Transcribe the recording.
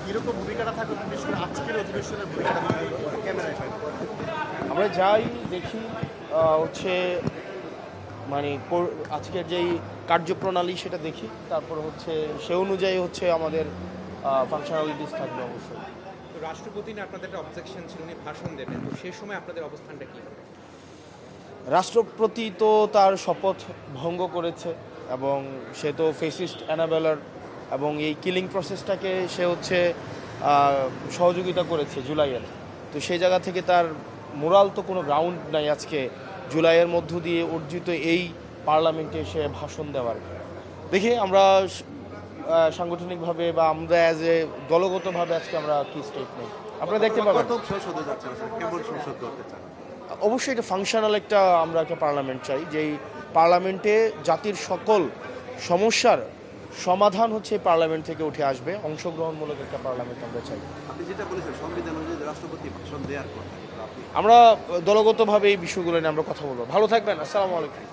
কিরকম ভূমিকাটা থাকবে, বিশেষ করে আজকের অধিবেশনের ভূমিকাটা ক্যামেরায় পাই? আমরা যাই দেখি হচ্ছে মানে আজকের যেই কার্যপ্রণালী সেটা দেখি, তারপর হচ্ছে সে অনুযায়ী হচ্ছে আমাদের ফাংশনালিটিস থাকবে অবশ্যই। তো রাষ্ট্রপতি না আপনাদের একটা অবজেকশন ছিল, উনি ভাষণ দেবেন, তো সেই সময় আপনাদের অবস্থানটা কী হবে? রাষ্ট্রপতি তো তার শপথ ভঙ্গ করেছে এবং সে তো ফেসিস্ট অ্যানাবেলার, এবং এই কিলিং প্রসেসটাকে সে হচ্ছে সহযোগিতা করেছে জুলাইয়ের। তো সেই জায়গা থেকে তার মোরাল তো কোনো গ্রাউন্ড নাই আজকে জুলাইয়ের মধ্য দিয়ে অর্জিত এই পার্লামেন্টে সে ভাষণ দেওয়ার। দেখি আমরা সাংগঠনিকভাবে বা আমরা অ্যাজ এ দলগতভাবে আজকে আমরা কি স্টেপ নেই আপনারা দেখতে পাবেন। কত সংসদে যাচ্ছেন, কেমন সংসদ করতে চান? অবশ্যই এটা ফাংশনাল আমরা একটা পার্লামেন্ট চাই, যেই পার্লামেন্টে জাতির সকল সমস্যার সমাধান হচ্ছে এই পার্লামেন্ট থেকে উঠে আসবে। অংশগ্রহণমূলক একটা পার্লামেন্ট আমরা চাই। আপনি যেটা বলেছেন সংবিধান অনুযায়ী রাষ্ট্রপতি ভাষণ দেওয়ার কথা, আমরা দলগতভাবে এই বিষয়গুলো নিয়ে আমরা কথা বলবো। ভালো থাকবেন। আসসালামু আলাইকুম।